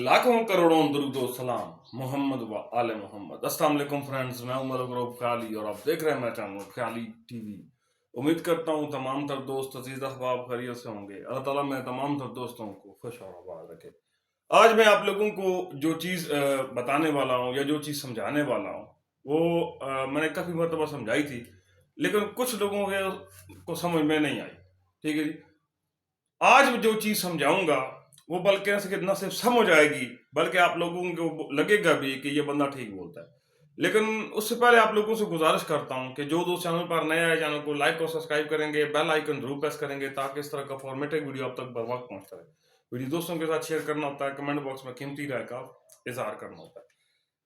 लाखों करोड़ों दरूदो सलाम मोहम्मद व आले मोहम्मद। अस्सलाम वालेकुम फ्रेंड्स, मैं उमर ग्रुप ख्याली और आप देख रहे हैं मेरा चैनल ख्याली टीवी। उम्मीद करता हूँ तमाम तर दोस्त अजीज अहबाब खैरियत से होंगे। अल्लाह ताला मेरे तमाम तर दोस्तों को खुश और आबाद रखे। आज मैं आप लोगों को जो चीज़ बताने वाला हूँ या जो चीज़ समझाने वाला हूँ वो मैंने काफ़ी मरतबा समझाई थी, लेकिन कुछ लोगों के को समझ में नहीं आई। ठीक है जी। आज जो चीज समझाऊंगा वो बल्कि न सिर्फ समझ आएगी बल्कि आप लोगों को लगेगा भी कि ये बंदा ठीक बोलता है। लेकिन उससे पहले आप लोगों से गुजारिश करता हूं कि जो दोस्त चैनल पर नए आए चैनल को लाइक और सब्सक्राइब करेंगे, बेल आइकन जरूर प्रेस करेंगे ताकि इस तरह का फॉर्मेटिव वीडियो आप तक बर वक्त पहुंचता रहे। वीडियो दोस्तों के साथ शेयर करना होता है, कमेंट बॉक्स में कीमती राय का इजहार करना होता है।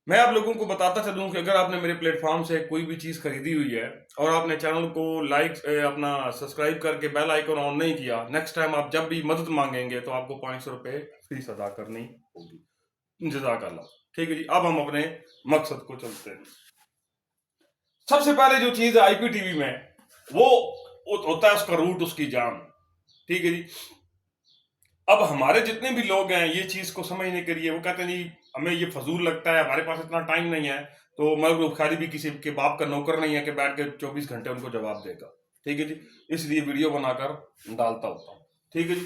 मैं आप लोगों को बताता चलूं कि अगर आपने मेरे प्लेटफॉर्म से कोई भी चीज़ खरीदी हुई है और आपने चैनल को लाइक अपना सब्सक्राइब करके बेल आइकन ऑन नहीं किया, नेक्स्ट टाइम आप जब भी मदद मांगेंगे तो आपको 500 रुपये फीस अदा करनी होगी। जज़ाकल्लाह। ठीक है जी। अब हम अपने मकसद को चलते हैं। सबसे पहले जो चीज़ है आईपीटीवी में वो होता है उसका रूट, उसकी जान। ठीक है जी। अब हमारे जितने भी लोग हैं ये चीज को समझने के लिए वो कहते हैं जी हमें ये फजूल लगता है, हमारे पास इतना टाइम नहीं है। तो मगर बुखारी भी किसी के बाप का नौकर नहीं है कि बैठ के 24 घंटे उनको जवाब देगा। ठीक है जी। इसलिए वीडियो बनाकर डालता होता हूँ। ठीक है जी।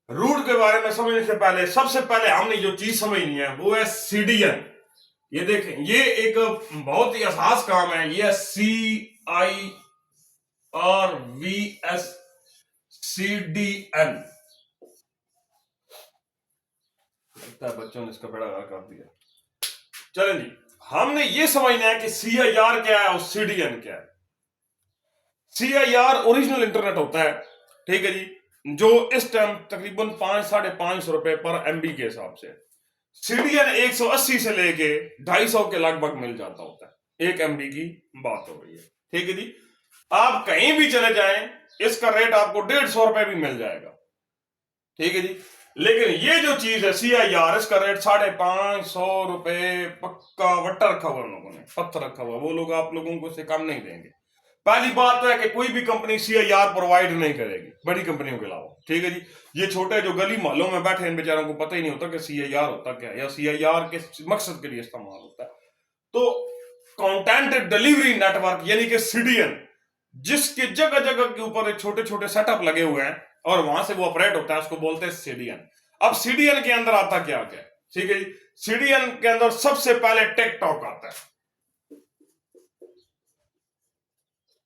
रूट के बारे में समझने से पहले सबसे पहले हमने जो चीज समझनी है वो है सीडीएन। ये देखें, ये एक बहुत ही आसास काम है। ये CIRVS CDN। लगता है बच्चों ने इसका बड़ा कर दिया। चलें जी, हमने ये समझना है कि CIR क्या है और CDN क्या है। CIR ओरिजिनल इंटरनेट होता है। ठीक है जी। जो इस टाइम तकरीबन 5-5.5 रुपए पर MB के हिसाब से। CDN 180 से लेके 250 के लगभग मिल जाता होता है। 1 MB की बात हो रही है। ठीक है जी। आप कहीं भी चले जाएं इसका रेट आपको 150 रुपए भी मिल जाएगा। ठीक है जी। लेकिन ये जो चीज है CIR, इसका रेट 550 रुपए पक्का वट्टा रखा हुआ लोगों ने, पत्थर रखा हुआ। वो लोग आप लोगों को इससे कम नहीं देंगे। पहली बात तो है कि कोई भी कंपनी CIR प्रोवाइड नहीं करेगी बड़ी कंपनियों के अलावा। ठीक है जी। ये छोटे जो गली मोहल्लों में बैठे इन बेचारों को पता ही नहीं होता कि CIR होता क्या है या CIR के मकसद के लिए इस्तेमाल होता है। तो कंटेंट डिलीवरी नेटवर्क यानी कि CDN, जिसके जगह जगह के ऊपर छोटे छोटे सेटअप लगे हुए हैं और वहां से वो ऑपरेट होता है, उसको बोलते हैं CDN। अब CDN के अंदर आता क्या क्या? ठीक है जी। CDN के अंदर सबसे पहले टिकटॉक आता है।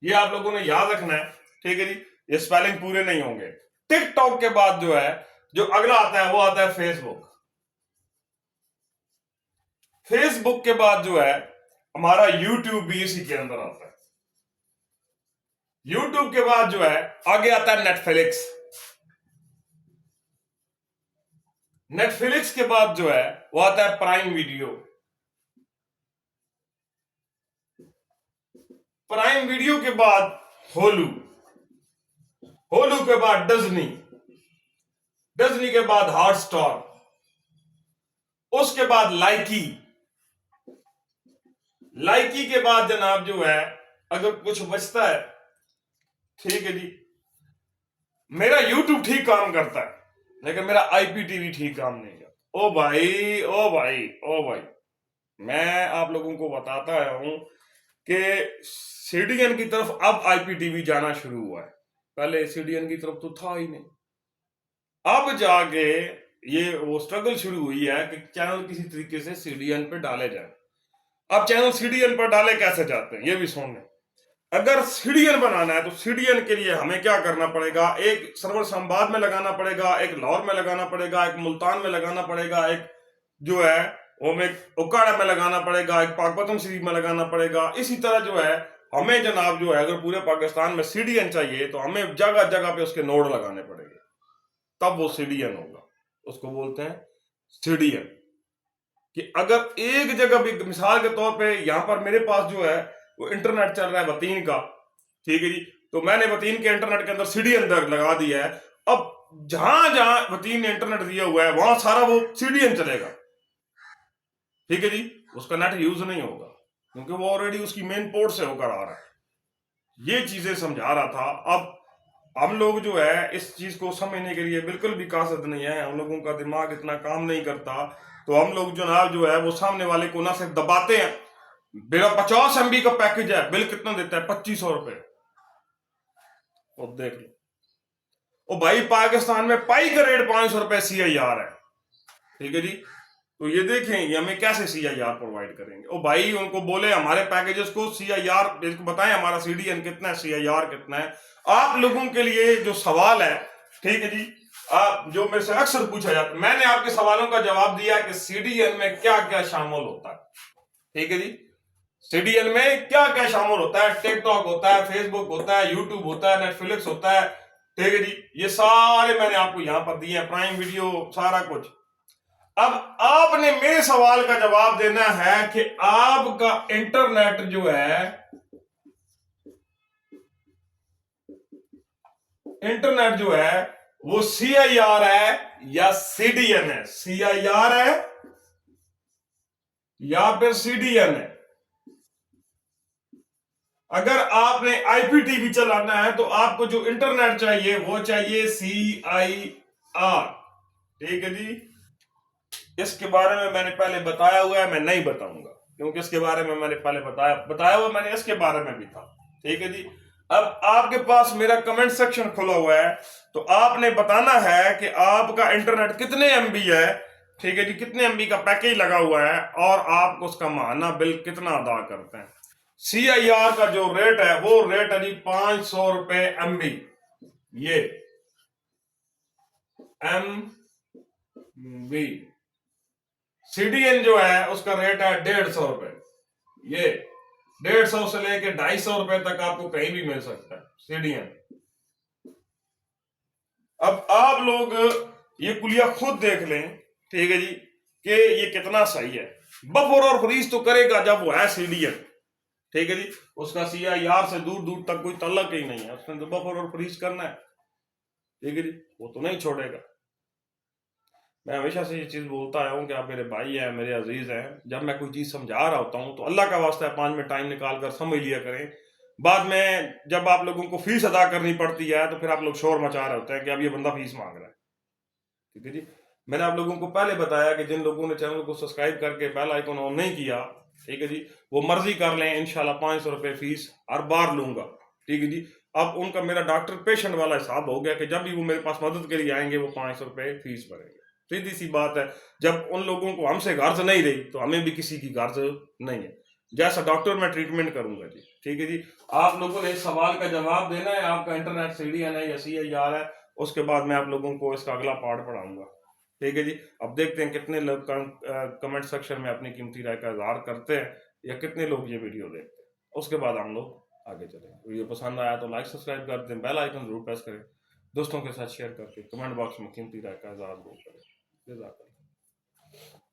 ये आप लोगों ने याद रखना है। ठीक है जी। ये स्पेलिंग पूरे नहीं होंगे। टिकटॉक के बाद जो है, जो अगला आता है वो आता है फेसबुक। फेसबुक के बाद जो है हमारा यूट्यूब भी इसी के अंदर आता है। यूट्यूब के बाद जो है आगे आता है नेटफ्लिक्स। नेटफ्लिक्स के बाद जो है वो आता है प्राइम वीडियो। प्राइम वीडियो के बाद होलू। होलू के बाद डिज्नी। डिज्नी के बाद हॉटस्टार। उसके बाद लाइकी। लाइकी के बाद जनाब जो है अगर कुछ बचता है, ठीक है जी, मेरा यूट्यूब ठीक काम करता है लेकिन मेरा IPTV ठीक काम नहीं करता। ओ भाई ओ भाई ओ भाई, मैं आप लोगों को बताता हूं कि CDN की तरफ अब IPTV जाना शुरू हुआ है। पहले CDN की तरफ तो था ही नहीं। अब जाके ये वो स्ट्रगल शुरू हुई है कि चैनल किसी तरीके से CDN पे डाले जाए। अब चैनल CDN पर डाले कैसे जाते हैं ये भी सुन लें। अगर CDN बनाना है तो CDN के लिए हमें क्या करना पड़ेगा? एक सर्वर संवाद में लगाना पड़ेगा, एक लाहौर में लगाना पड़ेगा, एक मुल्तान में लगाना पड़ेगा, एक जो है वो हमें उकाड़ा में लगाना पड़ेगा, एक पाकपतन शरीफ में लगाना पड़ेगा। इसी तरह जो है हमें जनाब जो है अगर पूरे पाकिस्तान में CDN चाहिए तो हमें जगह जगह पे उसके नोड लगाने पड़ेंगे, तब वो CDN होगा। उसको बोलते हैं CDN। कि अगर एक जगह भी, मिसाल के तौर पे यहां पर मेरे पास जो है वो इंटरनेट चल रहा है वतीन का, ठीक है जी, तो मैंने वतीन के इंटरनेट के अंदर CDN लगा दिया है। अब जहां जहां वतीन ने इंटरनेट दिया हुआ है वहां सारा वो CDN चलेगा। ठीक है जी। उसका नेट यूज नहीं होगा क्योंकि वो ऑलरेडी उसकी मेन पोर्ट से होकर आ रहा है। ये चीजें समझा रहा था। अब हम लोग जो है इस चीज को समझने के लिए बिल्कुल भी कासत नहीं है, हम लोगों का दिमाग इतना काम नहीं करता। तो हम लोग जो है वो सामने वाले को ना सिर्फ दबाते हैं। मेरा 50 MB का पैकेज है, बिल कितना देता है? 2500 रुपए। और देख लो, ओ भाई पाकिस्तान में पाई का रेट 500 रुपए CIR है, ठीक है जी। तो ये देखें ये हमें कैसे CIR प्रोवाइड करेंगे। ओ भाई उनको बोले हमारे पैकेजेस को CIR बताएं, हमारा CDN कितना है, CIR कितना है। आप लोगों के लिए जो सवाल है, ठीक है जी, आप जो मेरे से अक्सर पूछा जाता है, मैंने आपके सवालों का जवाब दिया कि CDN में क्या क्या शामिल होता है, ठीक है जी। CDN में क्या क्या शामिल होता है? टिकटॉक होता है, फेसबुक होता है, यूट्यूब होता है, नेटफ्लिक्स होता है, ठीक है जी। ये सारे मैंने आपको यहां पर दिए हैं, प्राइम वीडियो, सारा कुछ। अब आपने मेरे सवाल का जवाब देना है कि आपका इंटरनेट जो है वो CIR है या CDN है? CIR है या फिर CDN है? अगर आपने IPTV चलाना है तो आपको जो इंटरनेट चाहिए वो चाहिए CIR, ठीक है जी। इसके बारे में मैंने पहले बताया हुआ है, मैं नहीं बताऊंगा क्योंकि इसके बारे में मैंने पहले बताया हुआ, मैंने इसके बारे में भी था, ठीक है जी। अब आपके पास मेरा कमेंट सेक्शन खुला हुआ है, तो आपने बताना है कि आपका इंटरनेट कितने MB है, ठीक है जी, कितने MB का पैकेज लगा हुआ है और आप उसका माहाना बिल कितना अदा करते हैं। CIR का जो रेट है वो रेट है जी 500 रुपए MB। ये MB। CDN जो है उसका रेट है 150 रुपए। ये 150 से लेके 250 रुपए तक आपको कहीं भी मिल सकता है CDN। अब आप लोग ये कुलिया खुद देख लें, ठीक है जी, कि ये कितना सही है। बफर और फ्रीज तो करेगा जब वो है CDN, ठीक है जी। उसका CIR से दूर दूर तक कोई तल्लक ही नहीं है, उसने तो बफर और फ्रीज करना है, ठीक है जी, वो तो नहीं छोड़ेगा। मैं हमेशा से ये चीज बोलता आया हूँ कि आप मेरे भाई हैं, मेरे अजीज हैं। जब मैं कोई चीज समझा रहा होता हूँ तो अल्लाह का वास्ता है 5 मिनट टाइम निकाल कर समझ लिया करें। बाद में जब आप लोगों को फीस अदा करनी पड़ती है तो फिर आप लोग शोर मचा रहे होते हैं कि अब ये बंदा फीस मांग रहा है, ठीक है जी। मैंने आप लोगों को पहले बताया कि जिन लोगों ने चैनल को सब्सक्राइब करके बेल आइकन ऑन नहीं किया, ठीक है जी, वो मर्जी कर लें, इंशाल्लाह 500 रुपए फीस हर बार लूंगा, ठीक है जी। अब उनका मेरा डॉक्टर पेशेंट वाला हिसाब हो गया कि जब भी वो मेरे पास मदद के लिए आएंगे वो 500 रुपए फीस भरेंगे। सीधी सी बात है, जब उन लोगों को हमसे गर्ज नहीं रही तो हमें भी किसी की गर्ज नहीं है। जैसा डॉक्टर मैं ट्रीटमेंट करूंगा जी, ठीक है जी। आप लोगों ने इस सवाल का जवाब देना है, आपका इंटरनेट CDN है या CIR है। उसके बाद मैं आप लोगों को इसका अगला पार्ट पढ़ाऊंगा, ठीक है जी। अब देखते हैं कितने लोग कमेंट सेक्शन में अपनी कीमती राय का इजहार करते हैं या कितने लोग ये वीडियो देखते हैं। उसके बाद हम लोग आगे चलेंगे। वीडियो पसंद आया तो लाइक सब्सक्राइब कर दें, बेल आइकन जरूर प्रेस करें, दोस्तों के साथ शेयर करके कमेंट बॉक्स में कीमती राय का इजहार जरूर करें। जज़ाकल्लाह।